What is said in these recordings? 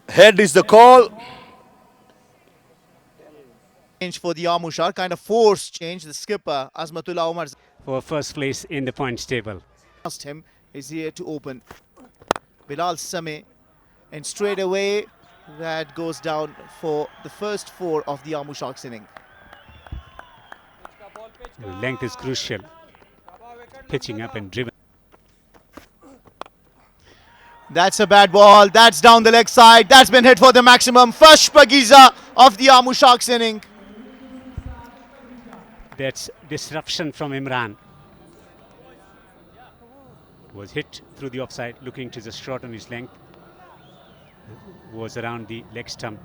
Head is the call. Change for the Amushar, kind of forced change. The skipper, Azmatullah Omar, for first place in the points table. asked him, is here to open. Bilal Sameh, and straight away that goes down for the first four of the Amushar's inning. Length is crucial. Pitching up and driven. That's a bad ball. That's down the leg side. That's been hit for the maximum. First Pagiza of the Amushar's inning. That's disruption from Imran. Was hit through the offside, looking to the short on his length. Was around the leg stump.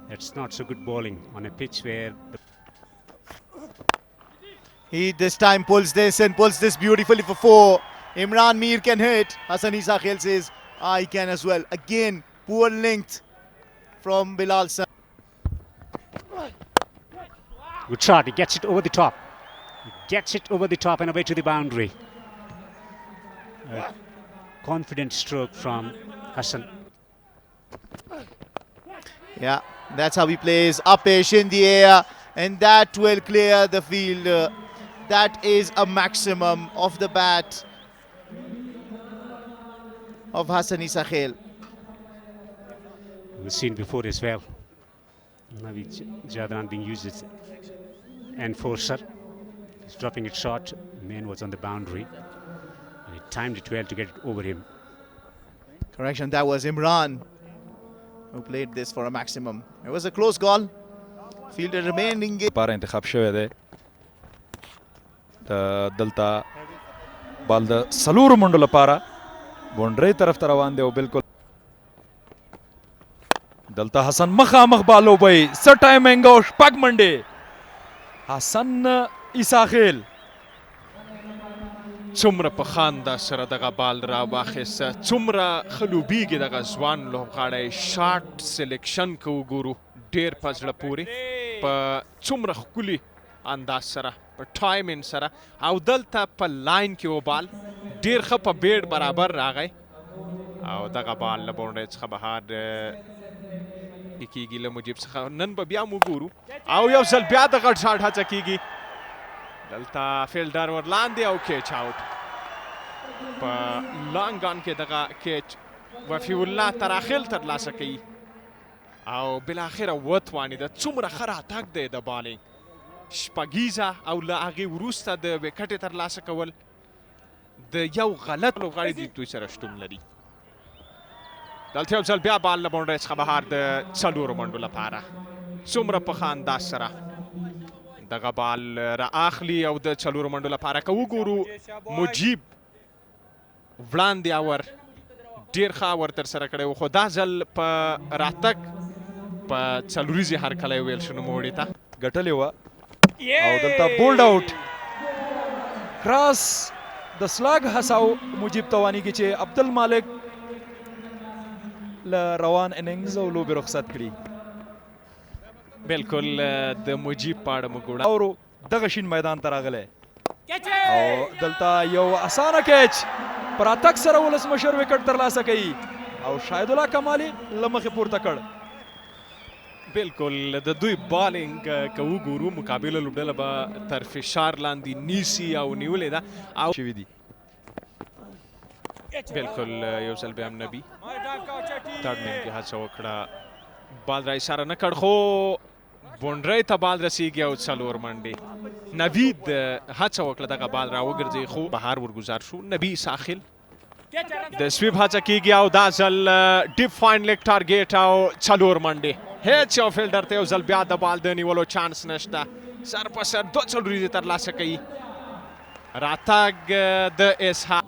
That's not so good bowling on a pitch where He this time pulls this and pulls this beautifully for four. Imran Mir can hit. Hassan Isa Khail says, I can as well. Again, poor length from Bilal Sameh. good shot. He gets it over the top. He gets it over the top and away to the boundary. A confident stroke from Hassan. Yeah, that's how he plays. Upish in the air, and that will clear the field. That is a maximum of the bat of Hassan Isa Khail. We've seen before as well. Naveed Jadran being used as enforcer. He's dropping it short. Man was on the boundary. And he timed it well to get it over him. Correction, that was Imran who played this for a maximum. It was a close call. Fielder remained engaged. لپاره انتخاب شوی دی دلته بال د څلورو منډو لپاره باونډرۍ طرف ته روان دی او بالکل دلته حسن مخامخ بال وبهي څه ټایمنګ او شپږ منډې حسن عیسی خیل څومره په خانده سره دغه بال را واخیسته څومره ښه لوبیږي دغه ځوان لوبغاړی شارټ سلیکشن که وګورو ډېر په زړه پورې په څومره ښکلي انداز سره په ټایمینګ سره او دلته په لاین کې و بال ډېر ښه په بیډ برابر راغی او دغه بال له باونډرۍ څخه بهر کېږي له مجیب څخه نن به بیا هم وګورو او یو ځل بیا د غټ شاټ هڅه کېږي دلته فیلډر ورلاندې او کیچ آوټ په لانګ آن کې دغه کیچ وفي الله تراخیل ترلاسه کوي او بالاخره وتوانېده څومره ښه راتګ دی د بالینګ شپږیزه او له هغې وروسته د وکټې ترلاسه کول د یو غلط لوبغاړي د دوی سره شتون لري دلته یو ځل بیا بال له باونډرۍ څخه بهر د څلورو منډو لپاره څومره په ښه انداز سره دغه بال را اخلي او د څلورو منډو لپاره که وګورو مجیب وړاندې اور ډېر ښه اور ترسره کړی و خو دا ځل په راتګ په څلوریزې هرکلی ویل شو نوموړي ته ګټلې وه او دلته بولډ آوټ کراس د سلاګ هڅاو مجیب توانیږي چې عبدالمالک له روان اننګز او لوبې رخصت کړي بالکل د مجیب په اړه موږ وړاندې او دغه شین میدان ته راغلی او دلته یو اسانه کیچ پر اتک سره ولسمشر وکټ ترلاسه کوي او شاهد الله کمالي له مخې پورته کړ بالکل د دوی بالینګ که وګورو مقابله لوبډله به تر فشار لاندې نیسي او نیولې ده او شوي دي بالکل یو ځل بیا هم نبي ترډ مین کې هڅه وکړه بال را اشاره نه کړ خو باونډرۍ ته بال رسیږي او څلور منډې نوید هڅه وکړه دغه بال را وګرځي خو بهر ورګزار شو نبي ساخل د سویپ هڅه کېږي او دا ځل ډیپ فاین لیګ ټارګیټ او څلور منډې هیڅ یو فیلډر ته یو ځل بیا د بال د نیولو چانس نشته سر په سر دوه څلوریزې ترلاسه کوي راتګ د اسحاق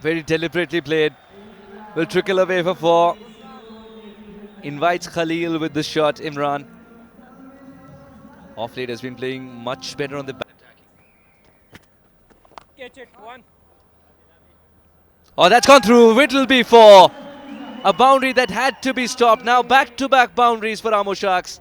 Very deliberately played. Will trickle away for four. Invites Khalil with the shot, Imran. Off late has been playing much better on the back. Oh, that's gone through. Whittleby for a boundary that had to be stopped. Now back-to-back boundaries for Amo Sharks.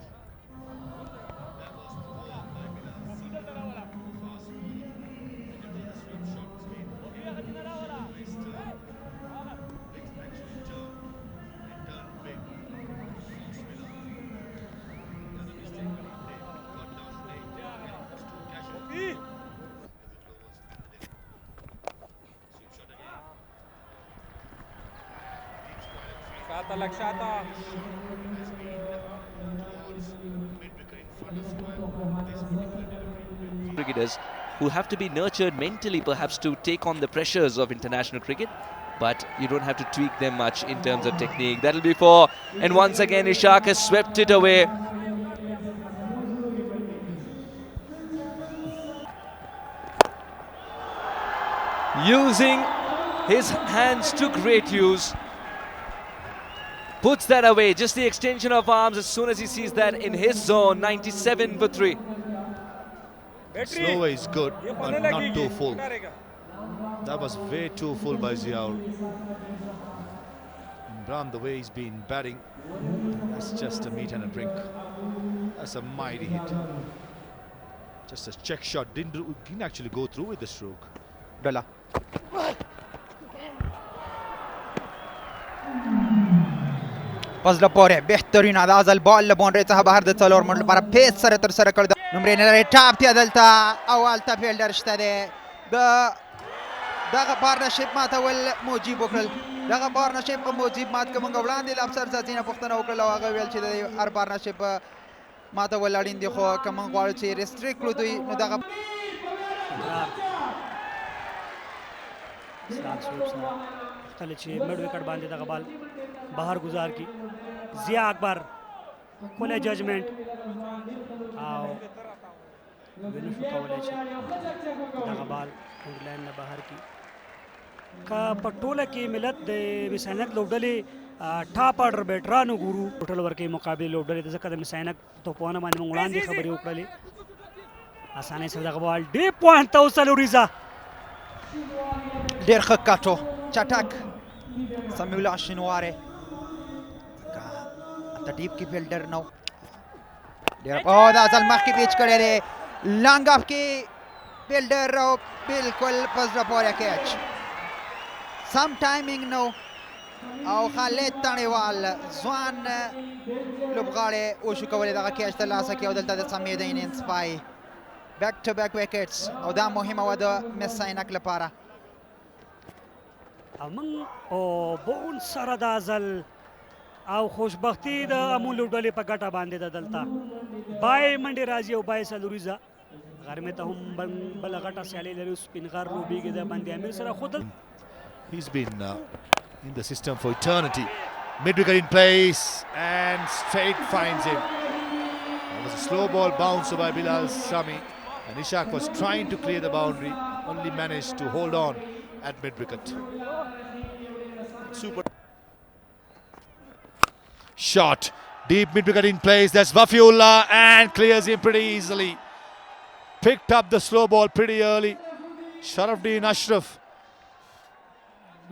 Cricketers who have to be nurtured mentally perhaps to take on the pressures of international cricket, but you don't have to tweak them much in terms of technique. That'll be four, and once again Ishaq has swept it away. Using his hands to great use. Puts that away, just the extension of arms as soon as he sees that in his zone. 97 for 3. Slower is good, but not too full. That was way too full by Ziaur. Imran, the way he's been batting, that's just a meat and a drink. That's a mighty hit. Just a check shot, didn't actually go through with the stroke. Dala. فضل پوره بهترین انداز البال لبون څخه بهر د څلور منډ لپاره پیس سره تر سره کړ نمبر نه ټاپ ته دلته اول ته فیلډر شته دی دغه پارتنرشپ ماتول موجب وکړل دغه پارتنرشپ موجب مات کوم وړاندې د افسر ساتینه پښتنه وکړل او هغه ویل چې د هر پارتنرشپ ماتول اړین دي خو کوم غواړي چې ریستریکټ کړو دوی نو دغه خپل چې مډ وکټ باندې دغه بال بهر گزار کی ضیا اکبر کوله ججمنٹ او وینو شو کولای شي دغه بال انګلند نه بهر کی کا پټوله کې ملت د مسانک لوبډلې ټاپ آرډر بیټرانو ګورو ټوټل ورکې مقابله لوبډلې ځکه د مسانک توپونه باندې وړاندې خبرې وکړلې اسانه سره دغه بال ډی پوینټ ته وصل ریزا ډیر ښه کاټو چټک سمیولا شنواره د ډیپ کې فیلډر نو ډیر په دا ځل مخ کې پیچ کړی دی لانګ اف کې فیلډر او بالکل پزړه پورې کیچ سم ټایمینګ نو او خالد تڼیوال ځوان لوبغاړی وشو کولی دغه کیچ ترلاسه کړي او دلته د سمید انینګز پای بیک ټو بیک وکټس او دا مهمه وه د مس ساینک لپاره امن او بون سره دا ځل او خوشبختی د امون لوبډلې په ګټه باندې د دلته بای منډې راځي او بای سلوریزا غرمې ته هم بله غټه سیالي لري سپینغر لوبېږي د بندي امیر سره خو He's been in the system for eternity. Mid-wicket in place and straight finds him. That was a slow ball bounce by Bilal Sami and Ishaq was trying to clear the boundary, only managed to hold on at mid-wicket. Super shot, deep mid-wicket in place. That's Wafiullah and clears him pretty easily. Picked up the slow ball pretty early. Sharafdin Ashraf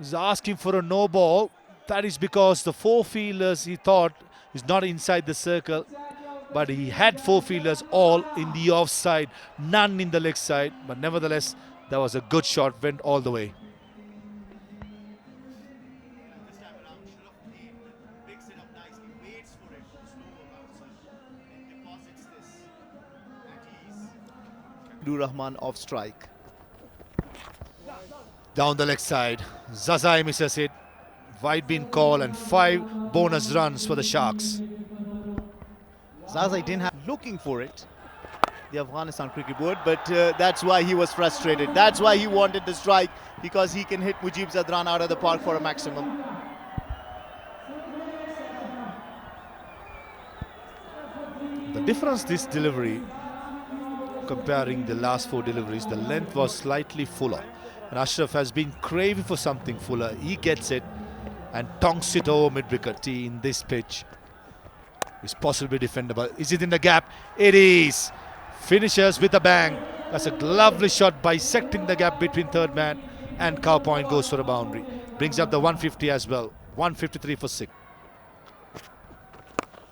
is asking for a no ball. That is because the four fielders he thought is not inside the circle, but he had four fielders all in the offside, none in the leg side. But nevertheless, that was a good shot, went all the way. Rahman off strike. Down the leg side, Zazai misses it. Wide been call and 5 bonus runs for the Sharks. Zazai didn't have looking for it, the Afghanistan Cricket Board, but that's why he was frustrated. That's why he wanted the strike, because he can hit Mujib Zadran out of the park for a maximum. The difference this delivery, comparing the last 4 deliveries, the length was slightly fuller. And Ashraf has been craving for something fuller. He gets it and tonks it over mid-wicket in this pitch. It's possibly defendable. Is it in the gap? It is. Finishes with a bang. That's a lovely shot, bisecting the gap between third man and Cow Point goes for a boundary. Brings up the 150 as well. 153 for 6.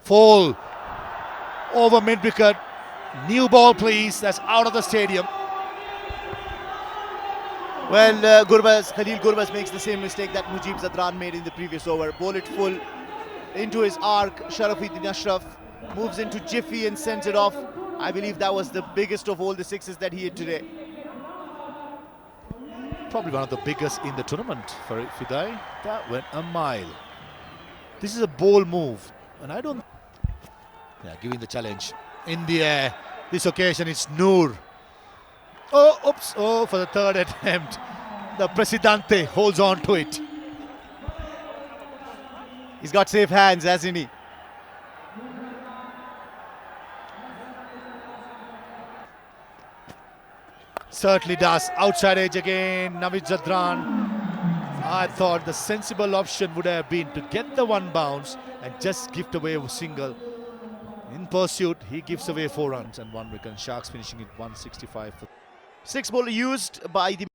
Fall over mid-wicket. New ball, please. That's out of the stadium. Well, Khalil Gurbaz makes the same mistake that Mujib Zadran made in the previous over. Bowl it full into his arc. Sharafuddin Ashraf moves into jiffy and sends it off. I believe that was the biggest of all the sixes that he hit today. Probably one of the biggest in the tournament for Fidai. That went a mile. This is a bold move, and I don't. Yeah, giving the challenge in the air. This occasion it's Noor. Oh, oops! Oh, for the third attempt, the Presidente holds on to it. He's got safe hands, hasn't he? Certainly does. Outside edge again, Navid Zadran. I thought the sensible option would have been to get the one bounce and just gift away a single. In pursuit, he gives away 4 runs and 1 wicket. Sharks finishing it 165. 6 ball used by the